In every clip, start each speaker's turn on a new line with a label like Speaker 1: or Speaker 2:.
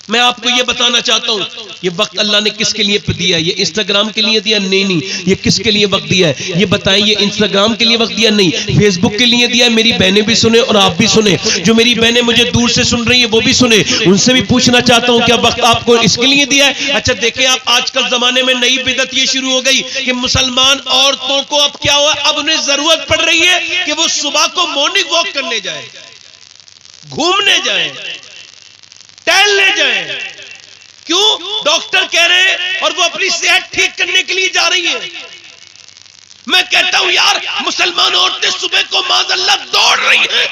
Speaker 1: मैं आपको ये बताना चाहता हूँ, ये वक्त अल्लाह ने किसके लिए दिया? ये इंस्टाग्राम के लिए दिया? नहीं, ये किसके लिए वक्त दिया है? ये बताएं, ये इंस्टाग्राम के लिए वक्त दिया? नहीं, फेसबुक के लिए दिया है। मेरी बहनें भी सुने और आप भी सुने, जो मेरी बहनें मुझे दूर से सुन रही है वो भी सुने, उनसे भी पूछना चाहता हूँ क्या वक्त आपको इसके लिए दिया है? अच्छा देखें आप, आजकल जमाने में नई बिदअत ये शुरू हो गई कि मुसलमान औरतों को अब क्या हुआ, अब उन्हें जरूरत पड़ रही है कि वो सुबह को मॉर्निंग वॉक करने जाए, घूमने जाए, टहलने जाए। क्यों? डॉक्टर कह रहे हैं और वो अपनी सेहत ठीक करने के लिए जा रही है। मैं कहता हूं यार, मुसलमान औरतें सुबह को माज़अल्लाह दौड़ रही हैं,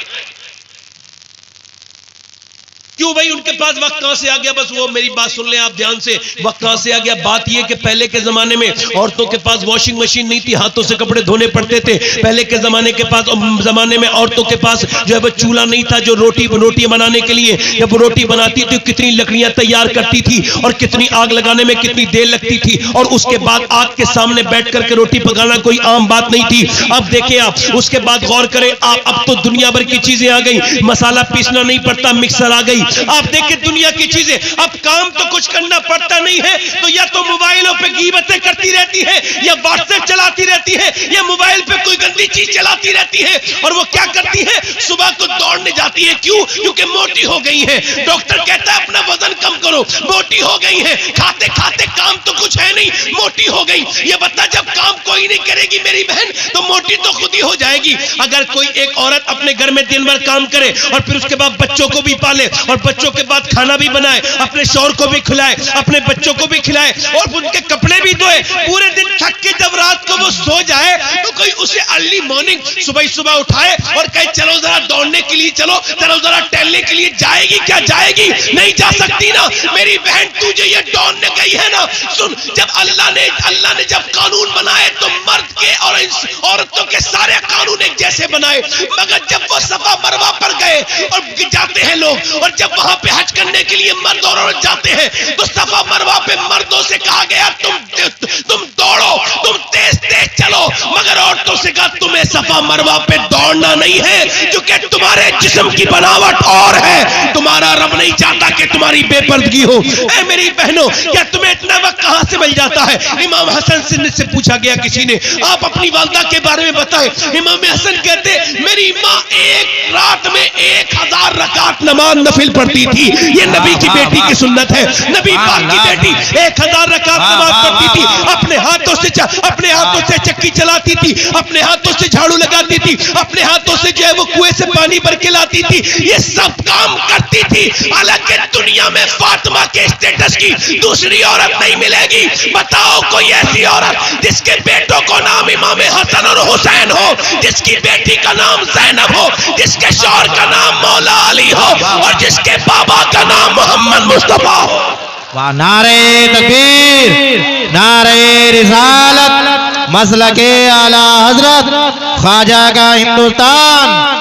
Speaker 1: क्यों भाई? उनके पास वक्त कहां से आ गया? बस वो मेरी बात सुन लें आप ध्यान से, वक्त कहां से आ गया? बात ये कि पहले के जमाने में औरतों के पास वॉशिंग मशीन नहीं थी, हाथों से कपड़े धोने पड़ते थे। पहले के जमाने में औरतों के पास जो है वो चूल्हा नहीं था, जो रोटी बनाने के लिए जब वो रोटी बनाती थी कितनी लकड़ियां तैयार करती थी और कितनी आग लगाने में कितनी देर लगती थी, और उसके बाद आग के सामने बैठ करके रोटी पकाना कोई आम बात नहीं थी। अब देखें आप, उसके बाद गौर करें आप, अब तो दुनिया भर की चीजें आ गई, मसाला पीसना नहीं पड़ता, मिक्सर आ गई। आप देखें दुनिया की चीजें, अब काम तो कुछ करना पड़ता नहीं है, तो या तो मोबाइलों पे गीबतें करती रहती है, या व्हाट्सएप चलाती रहती है, या मोबाइल पे कोई गंदी चीज चलाती रहती है, और वो क्या करती है, सुबह को दौड़ने जाती है। क्यों? क्योंकि मोटी हो गई है। डॉक्टर कहता है अपना वजन कम करो, मोटी हो गई है, खाते खाते काम तो कुछ है नहीं, मोटी हो गई। ये बता, जब काम कोई नहीं करेगी मेरी बहन, तो मोटी तो खुद ही हो जाएगी। अगर कोई एक औरत अपने घर में दिन भर काम करे और फिर उसके बाद बच्चों को भी पाले और बच्चों के बाद खाना भी बनाए, अपने शौहर को भी खिलाए, अपने बच्चों को भी खिलाए और उनके कपड़े भी धोए, पूरे दिन थक के जब रात को वो सो जाए तो कोई उसे अर्ली मॉर्निंग सुबह उठाए और कहे चलो जरा दौड़ने के लिए, चलो जरा टहलने के लिए, जाएगी क्या? जाएगी नहीं, जा सकती ना। मेरी बहन तुझे ये दौड़ने गई है ना, सुन, जब अल्लाह ने जब कानून बनाए तो मर्द के और औरतों के सारे कानून एक जैसे बनाए, मगर जब वो सफा मरवा पर गए और जाते हैं लोग, और जब वहां पे हज करने के लिए मर्द और औरत जाते हैं तो सफा मरवा पे मर्दों से कहा गया तुम दौड़ो, तुम तेज चलो, मगर औरतों से कहा तुम्हें सफा मरवा पे दौड़ना नहीं है, क्योंकि तुम्हारे जिस्म की बनावट और है, तुम्हारा रब नहीं चाहता कि तुम्हारी बेपर्दगी हो। ऐ मेरी बहनों, क्या तुम्हें इतना वक्त कहां से मिल जाता है? इमाम हसन से पूछा गया किसी ने, आप अपनी वालदा के बारे में बताएं। इमाम हसन कहते, मेरी माँ एक रात में 1000 रकात नमाज नफिल पढ़ती थी। ये नबी की बेटी की सुन्नत है। नबी पाक की बेटी 1000 रकात नमाज पढ़ती थी, अपने हाथों से चक्की चलाती थी, अपने हाथों से झाड़ू लगाती थी, अपने हाथों से जो है वो कुएं से पानी भर के लाती थी, ये सब काम करती थी। हालांकि दुनिया में फातिमा के स्टेटस की दूसरी औरत नहीं मिलेगी। बताओ कोई ऐसी औरत जिसके बेटों को नाम इमाम हसन और हुसैन हो, जिसकी बेटी का नाम ज़ैनब हो, जिसके शौहर का नाम मौला अली हो और जिसके बाबा का नाम मोहम्मद मुस्तफा हो।
Speaker 2: वाह, नारे तकबीर, नारे रिसालत, मसलके आला हजरत ख्वाजा का हिंदुस्तान।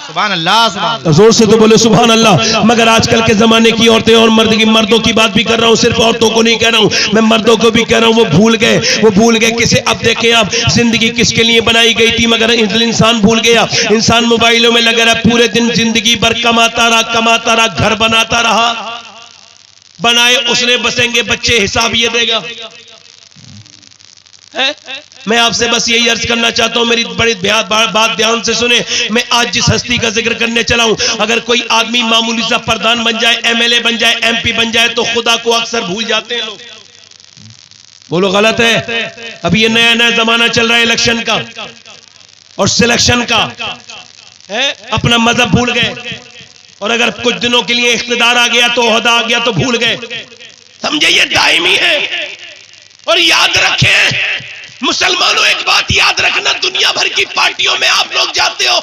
Speaker 2: सुभान अल्लाह, सुभान अल्लाह,
Speaker 1: जोर से तो बोले सुभान अल्लाह। मगर आजकल के जमाने की औरतें और मर्दों की बात भी कर रहा हूँ, सिर्फ औरतों को नहीं कह रहा हूँ, मैं मर्दों को भी कह रहा हूँ। वो भूल गए किसे? अब देखें आप, जिंदगी किसके लिए बनाई गई थी? मगर इंसान भूल गया। इंसान मोबाइलों में लगा रहा, पूरे दिन जिंदगी भर कमाता रहा, घर बनाता रहा, बनाए उसने, बसेंगे बच्चे, हिसाब ये देगा है? मैं आपसे बस यही अर्ज करना चाहता हूं, मेरी बड़ी बात ध्यान से सुने। मैं आज जिस हस्ती का जिक्र करने चला हूं, अगर कोई आदमी मामूली सा प्रधान बन जाए, एमएलए बन जाए, एमपी बन जाए, तो खुदा को अक्सर भूल जाते हैं लोग। बोलो गलत है? अभी ये नया जमाना चल रहा है इलेक्शन का और सिलेक्शन का है, अपना मजहब भूल गए, और अगर कुछ दिनों के लिए इख्तिदार आ गया तो ओहदा आ गया तो भूल गए। समझे? ये दायमी है। और याद रखें मुसलमानों, एक बात याद रखना, दुनिया भर की पार्टियों में आप लोग जाते हो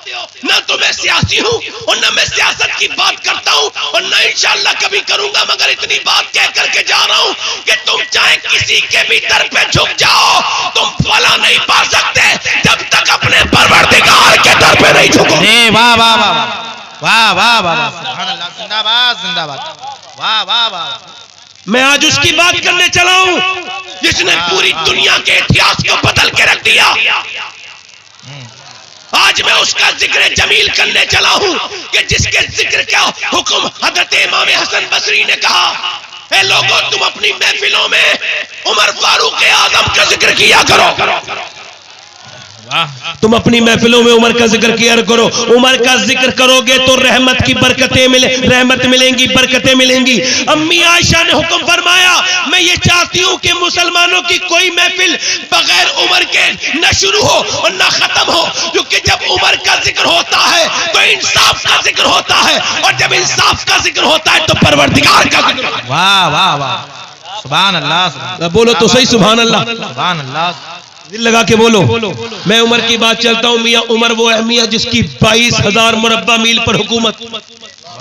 Speaker 1: ना, तो मैं सियासी हूं और ना मैं सियासत की बात करता हूं और ना इंशाअल्लाह कभी करूंगा, मगर इतनी बात कह करके जा रहा हूं कि तुम चाहे किसी के भी दर पे झुक जाओ, तुम फला नहीं पा सकते जब तक अपने परवरदिगार के दर पे नहीं झुको।
Speaker 2: वाह वाह वाह वाह वाह वाह, सुभान अल्लाह, जिंदाबाद जिंदाबाद, वाह वाह वाह।
Speaker 1: मैं आज उसकी बात करने चला हूं जिसने पूरी दुनिया के इतिहास को बदल के रख दिया। आज मैं उसका जिक्र जमील करने चला हूं कि जिसके जिक्र का हुक्म हजरत इमाम हसन बसरी ने कहा, ए लोगों, तुम अपनी महफिलों में उमर फारूक आजम का जिक्र किया करो। तुम अपनी महफिलों में उमर का जिक्र किया करो। उमर का जिक्र करोगे तो रहमत की बरकतें रहमत मिलेंगी, बरकतें मिलेंगी। अम्मी आयशा ने हुक्म फरमाया, मैं ये चाहती हूं कि मुसलमानों की कोई महफिल बगैर उमर के न शुरू हो और न खत्म हो, क्योंकि जब उमर का जिक्र होता है तो इंसाफ का जिक्र होता है, और जब इंसाफ का जिक्र होता है तो परवरदिगार का जिक्र होता है।
Speaker 2: वाह वाह वाह, सुभान अल्लाह।
Speaker 1: बोलो तो सही, सुभान अल्लाह।
Speaker 2: सुभान अल्लाह।
Speaker 1: दिल लगा के बोलो। मैं उमर की बात चलता हूं। मियां उमर वो है मियां जिसकी 22,000 मुरब्बा मील पर हुकूमत।